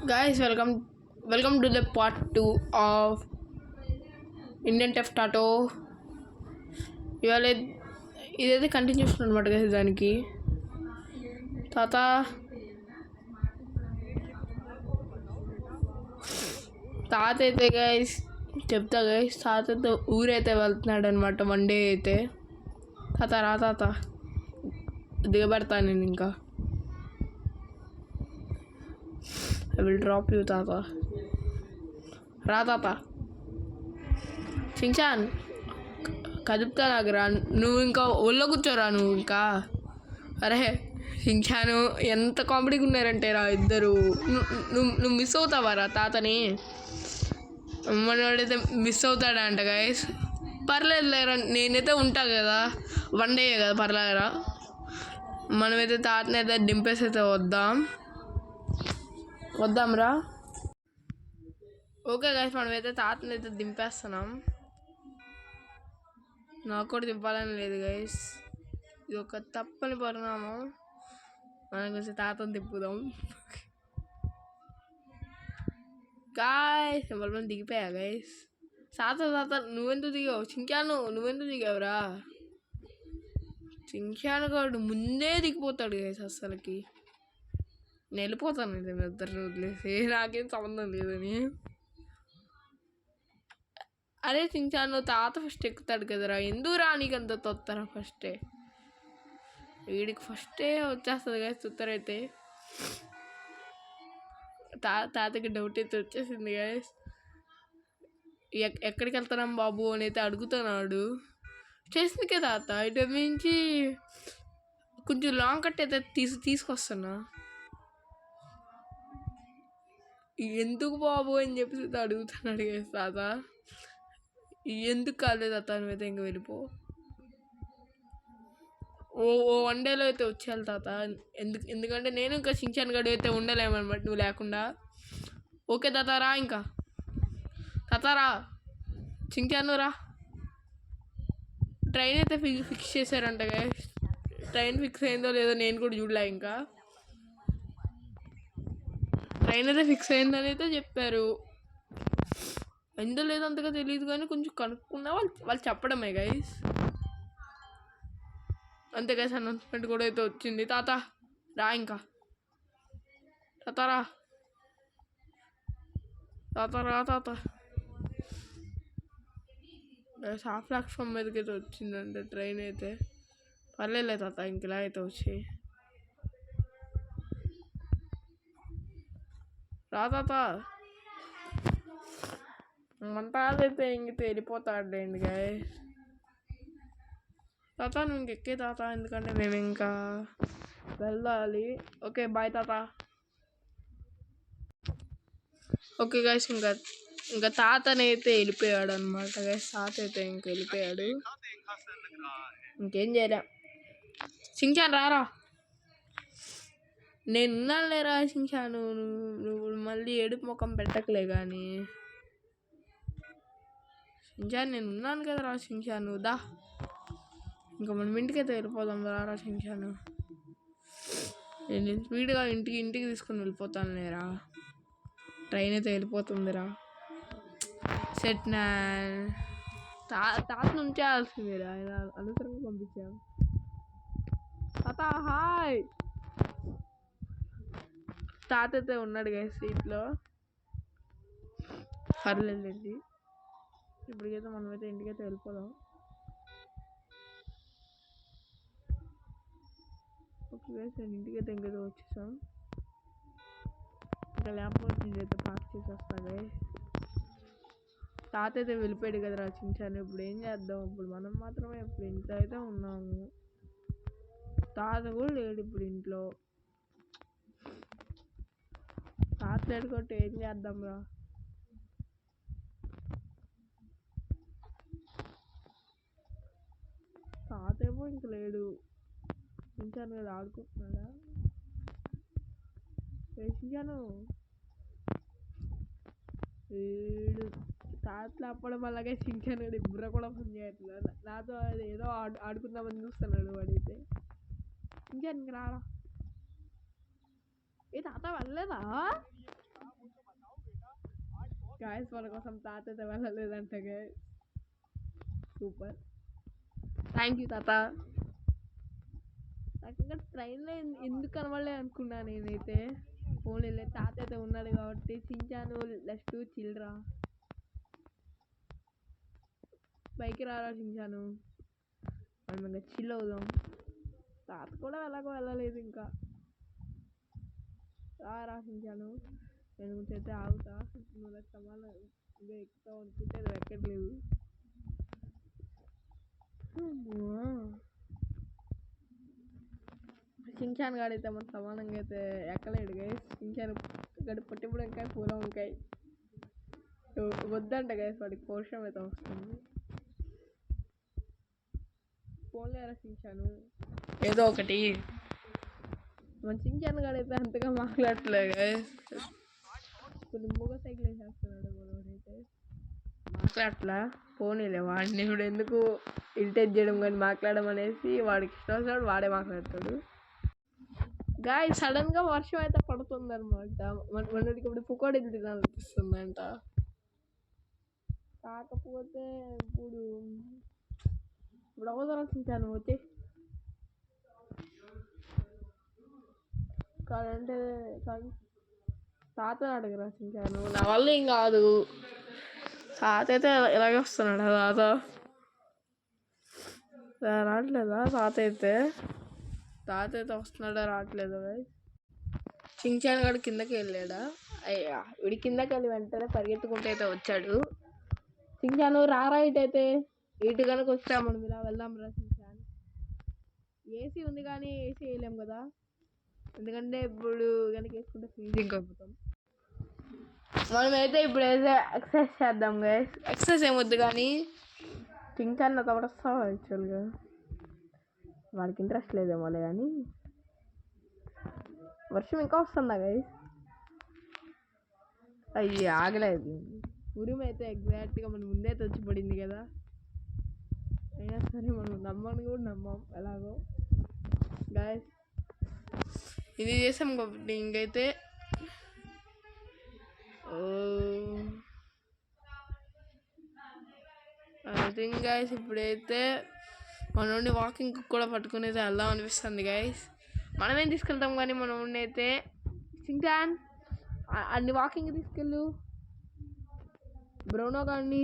Guys, welcome to the part 2 of Indian theft auto. ఇవాళ ఇదైతే continuation అనమాట guys. దానికి తాత అయితే గైస్ చెప్తా గైస్, తాత అయితే ఊరైతే వెళ్తున్నాడు అనమాట. వన్ డే అయితే తాత దిగబెడతాను నేను. ఇంకా ఐ విల్ డ్రాప్ యూ తాత. రా తాత. చించాన్ కదుపుతా నాకు రా. నువ్వు ఇంకా ఒళ్ళో కూర్చోరా నువ్వు ఇంకా. అరే చించాను ఎంత కామెడీగా ఉన్నారంటే రా ఇద్దరు. నువ్వు మిస్ అవుతావా రా తాతని? మనవాడైతే మిస్ అవుతాడా అంట గైస్. పర్లేదు లేరా, నేనైతే ఉంటా కదా. వన్ డే కదా, పర్లేదురా. మనమైతే తాతని అయితే దింపేసి అయితే వద్దాం రా. ఓకే గైస్, మనమైతే తాతని అయితే దింపేస్తున్నాం. నాకు కూడా దింపాలని లేదు గైస్, ఇది ఒక తప్పని పరిణామం. మనం కొంచెం తాతని తిప్పుదాం గాయస్. ఎవరి దిగిపోయా గైస్. తాత నువ్వెందుకు దిగావు? చింకాను నువ్వెందుకు దిగావురా? చింకాను గాడు ముందే దిగిపోతాడు గైస్. అస్సలకి నేను వెళ్ళిపోతాను ఇది ఇద్దరు వదిలేసి, నాకేం సంబంధం లేదని. అరే చించాను, తాత ఫస్ట్ ఎక్కుతాడు కదరా, ఎందుకు రా నీకు అంత తొత్తరా? వీడికి ఫస్టే వచ్చేస్తుంది కదా తొత్తరైతే. తాతకి డౌట్ అయితే వచ్చేసింది గైస్. ఎక్కడికి వెళ్తున్నాం బాబు అని అయితే అడుగుతున్నాడు. చేసిందికే తాత ఇటు మించి కొంచెం లాంగ్ కట్ అయితే తీసుకొస్తున్నా. ఎందుకు బాబు అని చెప్పేసి అడుగుతున్నాడు గైస్ తాత. ఎందుకు కాలేదు తాత, నువ్వైతే ఇంక వెళ్ళిపో. ఓ వన్ డేలో అయితే వచ్చేయాలి తాత. ఎందుకంటే నేను ఇంకా చించాను గడు అయితే ఉండలేమన్నమాట నువ్వు లేకుండా. ఓకే తాత రా. ఇంకా తాత రా. చించాను రా. ట్రైన్ అయితే ఫిక్స్ చేశారంట గైస్. ట్రైన్ ఫిక్స్ అయిందో లేదో నేను కూడా చూడలే. ఇంకా ట్రైన్ అయితే ఫిక్స్ అయిందని అయితే చెప్పారు. ఎందో లేదో అంతగా తెలియదు కానీ కొంచెం కనుక్కున్నా వాళ్ళు చెప్పడమే గైస్. అంతే గైస్, అనౌన్స్మెంట్ కూడా అయితే వచ్చింది. తాత రా. ఇంకా తాత రా. తాత ఆ ప్లాట్ఫామ్ మీదకి అయితే వచ్చిందంటే ట్రైన్ అయితే. పర్లేదు తాత, ఇంకెలా అయితే వచ్చి రా తాత. మన అయితే ఇంకితే వెళ్ళిపోతాడండి గైస్. తాత నువ్వు ఇంకెక్కే తాత, ఎందుకంటే మేము ఇంకా వెళ్ళాలి. ఓకే బాయ్ తాత. ఓకే గైస్, ఇంకా తాతనైతే వెళ్ళిపోయాడు అనమాట గైస్. తాత అయితే ఇంక వెళ్ళిపోయాడు, ఇంకేం చేయలే. చించాను రారా. నేనున్నాను లేరా చించాను. నువ్వు మళ్ళీ ఏడుపు ముఖం పెట్టకలే కానీ. చించాను నేను ఉన్నాను కదా రా చించాను. దా ఇంకా మనం ఇంటికైతే వెళ్ళిపోదాం రా చించాను. నేను స్పీడ్గా ఇంటికి తీసుకొని వెళ్ళిపోతాను లేరా. ట్రైన్ అయితే వెళ్ళిపోతుందిరా. సెట్ నా తాత ఉంచేయాల్సిందిరా, ఇలా అనవసరంగా పంపించాను. తాత హాయ్. తాత అయితే ఉన్నాడు కదా సీట్లో. పర్లేదండి, ఇప్పటికైతే మనమైతే ఇంటికైతే వెళ్ళిపోదాం. ఓకే గైస్, నేను ఇంటికైతే ఇంకైతే వచ్చేసాం. ఇంకా ల్యాప్టాప్ అయితే పార్క్ చేసేస్తా గైస్. తాత అయితే వెళ్ళిపోయాడు కదరా చించాను. ఇప్పుడు ఏం చేద్దాం? ఇప్పుడు మనం మాత్రమే ఇప్పుడు ఇంట్లో అయితే ఉన్నాము. తాత కూడా లేడు ఇప్పుడు ఇంట్లో. తాత లేడు కొట్టి ఏం చేద్దాం రా. తాత ఏమో ఇంక లేడు. చించాను కదా ఆడుకుంటున్నాడా? చించాను వీడు తాతలు అప్పడం అలాగే చించాను గడి బుర్ర కూడా పని చేయట్లేదు. నాతో అది ఏదో ఆడుకుందామని చూస్తున్నాడు వాడైతే. చించాను రారా. ఏ తాత వెళ్ళలేదా? గాయస్ మన కోసం తాత అయితే వెళ్ళలేదంట గాయస్. సూపర్, థ్యాంక్ యూ తాత. నాకు ఇంకా ట్రైన్లో ఎందుకు కనబడలే అనుకున్నా నేనైతే. ఫోన్లో తాత అయితే ఉన్నాడు కాబట్టి చించాను లెఫ్ట్ చిల్డ్రా పైకి రారా చించాను, మనం ఇంకా చిల్ అవుదాం. తాత కూడా ఎలాగో వెళ్ళలేదు ఇంకా. చించాను నేను అయితే ఆగుతా. నువ్వు సమానం ఇంకా ఎక్కుతావు అనుకుంటే అది ఎక్కట్లేదు. చించాన్ గాడైతే మన సమానంగా అయితే ఎక్కలేడు గైస్. చించాను గడి పొట్టిప్పుడు వంకాయ పూల వంకాయ వద్దంట గైస్, వాడికి పౌరుషం అయితే వస్తుంది. ఫోన్లో చించాను ఏదో ఒకటి. మన చించాను గాడైతే అంతగా మాట్లాడట్లేదు గైస్. కొన్ని మూగ సైకిల్ వేసేస్తున్నాడు మనోడైతే, మాట్లాడట్లా. ఫోన్లే వాడిని ఇప్పుడు ఎందుకు ఇరిటేట్ చేయడం కానీ మాట్లాడడం అనేసి వాడికి ఇష్టం వచ్చినప్పుడు వాడే మాట్లాడతాడు. గాయ సడన్గా వర్షం అయితే పడుతుంది అనమాట. మనకి ఇప్పుడు పుకోడీలు తినాలనిపిస్తుందంట. కాకపోతే ఇప్పుడు అవసరం వచ్చి కాదంటే తాతని అడగరా చించాను, నా వల్ల ఏం కాదు. తాత అయితే ఇలాగే వస్తున్నాడు. రావట్లేదా తాత అయితే వస్తున్నాడా రావట్లేదు. చించాన్ గడు కిందకి వెళ్ళాడా? అయ్యా వీడి కిందకి వెళ్ళి వెంటనే పరిగెత్తుకుంటూ అయితే వచ్చాడు. చించాను రారా ఇటైతే, ఇటు కనుక వచ్చా మనం ఇలా వెళ్దాం రా చించాన్. ఏసీ ఉంది కానీ ఏసీ వేయలేం కదా, ఎందుకంటే ఇప్పుడు కనుక వేసుకుంటే ఫ్రీజింగ్ అయిపోతాం. మనమైతే ఇప్పుడు అయితే ఎక్సర్సైజ్ చేద్దాం గైస్. ఎక్సర్సైజ్ ఏమొద్దు కానీ చించాన్ నాతో పాటు వస్తావా? యాక్చువల్గా వాడికి ఇంట్రెస్ట్ లేదేమోలే కానీ. వర్షం ఇంకా వస్తుందా గైస్? అయ్యి ఆగలేదు. ఉరిమైతే ఎగ్జాక్ట్గా మన ముందే వచ్చి పడింది కదా. అయినా సరే మనం నమ్మని కూడా నమ్మం ఎలాగో. గైస్ ఇది చేసాం కాబట్టి ఇంకైతే ఐ థింక్ గైస్ ఇప్పుడైతే మనోడిని వాకింగ్ కూడా పట్టుకుని అయితే వెళ్దాం అనిపిస్తుంది గైస్. మనమేం తీసుకెళ్తాం కానీ మనోడిని అయితే. చించాన్ అన్ని వాకింగ్ తీసుకెళ్ళు. బ్రౌనో కానీ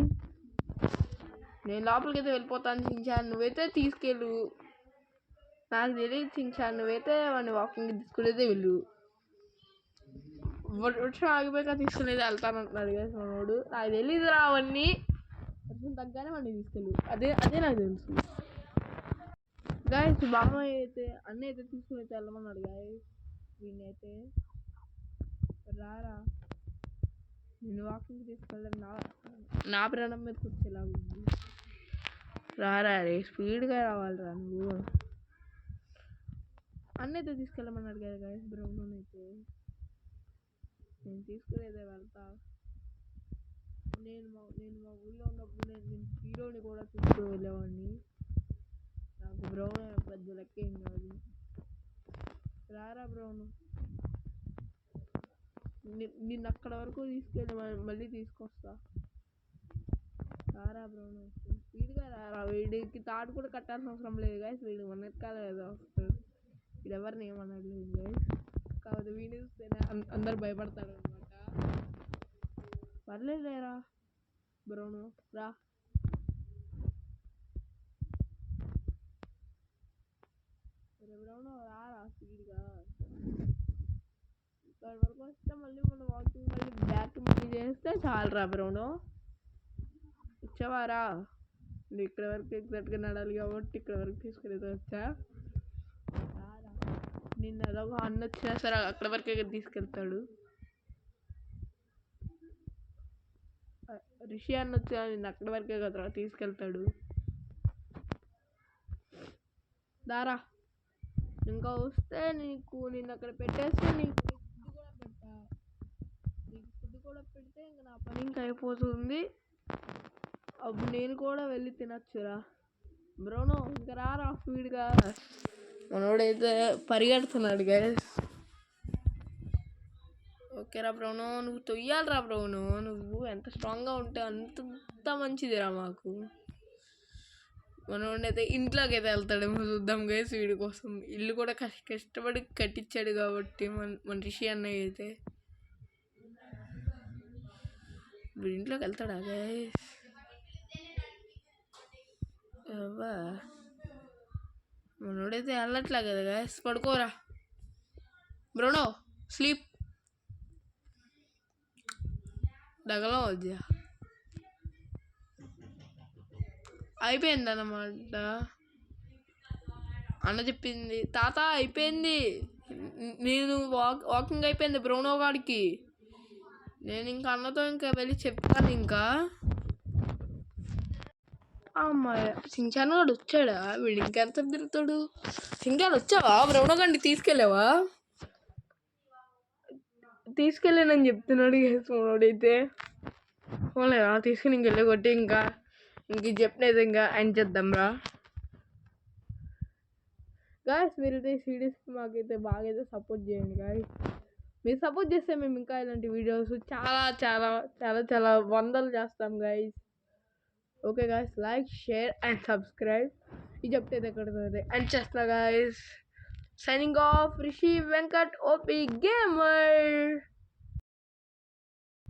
నేను లోపలికి అయితే వెళ్ళిపోతాను. చించాన్ నువ్వైతే తీసుకెళ్ళు. నాకు తెలియదు చించాన్, నువ్వైతే వాడిని వాకింగ్ తీసుకునేదే వెళ్ళు. వర్షం ఆగిపోయాక తీసుకునేది వెళ్తానంటున్నాడు కదా మనోడు. నాకు తెలీదురా అవన్నీ. వర్షం తగ్గానే వాడిని తీసుకెళ్ళు. అదే నాకు తెలుసు గాయస్. బాబాయ్ అయితే అన్నీ అయితే తీసుకుని అయితే వెళ్ళమన్నాడు గాయస్. వీడిని అయితే రారా నేను వాకింగ్ తీసుకెళ్ళడం నా ప్రాణం మీద కూర్చేలా ఉంది. రారా రే స్పీడ్గా రావాలిరా నువ్వు. అన్నైతే తీసుకెళ్ళమన్నాడు కదా గాయస్ బ్రౌన్ అయితే. నేను తీసుకునేదే వెళ్తా. నేను మా ఊళ్ళో ఉన్నప్పుడు నేను హీరోని కూడా తీసుకుని వెళ్ళేవాడిని. నాకు బ్రౌన్ పెద్ద లెక్క ఏం కాదు. రారా బ్రౌన్, నిన్ను అక్కడ వరకు తీసుకెళ్ళి మళ్ళీ తీసుకొస్తా. రారా బ్రౌన్, స్పీడ్గా రారా. వీడికి తాడు కూడా కట్టాల్సిన అవసరం లేదు గాయస్. వీడు మన వెనకాల ఏదో వస్తాడు. వీడు ఎవరిని ఏమన్నాడు గాయస్. కాకపోతే వీడిని చూస్తేనే అందరు భయపడతాడు అనమాట. పర్లేదు లేరా బ్రౌను, రా. బ్రౌను రారా స్పీడ్గా. ఇక్కడ వరకు వస్తే మళ్ళీ మనం వాకింగ్ మళ్ళీ బ్యాక్ మళ్ళీ చేస్తే చాలరా బ్రౌను. వచ్చావారా? నువ్వు ఇక్కడ వరకు ఎగ్జాక్ట్గా నడాలి కాబట్టి ఇక్కడ వరకు తీసుకెళ్ళి వచ్చా. నిన్న ఎలాగో అన్న వచ్చినా సరే అక్కడ వరకే తీసుకెళ్తాడు. రిషి అన్న వచ్చినా నిన్న అక్కడి వరకే కదా తీసుకెళ్తాడు. దారా ఇంకా వస్తే నిన్ను అక్కడ పెట్టేస్తే నీకు ఫుడ్ కూడా పెడతా. నీకు ఫుడ్ కూడా పెడితే ఇంకా నా పని ఇంకా అయిపోతుంది. అప్పుడు నేను కూడా వెళ్ళి తినచ్చురా. బ్రౌను ఇంకా రారా స్పీడ్గా. మనోడైతే పరిగెడుతున్నాడు గైస్. ఓకేరా బ్రౌను, నువ్వు తొయ్యాలిరా బ్రౌను. నువ్వు ఎంత స్ట్రాంగ్గా ఉంటే అంత మంచిదిరా మాకు. మనోడైతే ఇంట్లోకి అయితే వెళ్తాడేమో చూద్దాం గైస్. వీడి కోసం ఇల్లు కూడా కష్టపడి కట్టించాడు కాబట్టి మన రిషి అన్నయ్య అయితే వీడి ఇంట్లోకి వెళ్తాడా గైస్? మనోడైతే వెళ్ళట్లే కదా గైస్. పడుకోరా బ్రోనో, స్లీప్. డగలం వద్దా అయిపోయింది అన్నమాట. అన్న చెప్పింది తాత అయిపోయింది, నేను వాకింగ్ అయిపోయింది బ్రౌనో గాడికి. నేను ఇంకా అన్నతో ఇంకా వెళ్ళి చెప్తాను. ఇంకా అమ్మాయి సించాన్ గాడు వచ్చాడా? వీడు ఇంకెంత తిరుగుతాడు. సించాన్ వచ్చావా? బ్రౌనో గాడిని తీసుకెళ్ళావా? తీసుకెళ్ళానని చెప్తున్నాడు మనోడైతే. పోలేదా తీసుకుని ఇంకెళ్ళి కొట్టి ఇంకా చెప్పినది ఇంకా ఆయన చేద్దాం రా గాయస్. మీరైతే సీరియస్కి మాకైతే బాగా అయితే సపోర్ట్ చేయండి గాయస్. మీరు సపోర్ట్ చేస్తే మేము ఇంకా ఇలాంటి వీడియోస్ చాలా చాలా చాలా చాలా వందలు చేస్తాం guys. Okay guys, like share and subscribe. ఇది చెప్తే ఎక్కడితో అండ్ చేస్తా guys. Signing off Rishi Venkat OP gamer.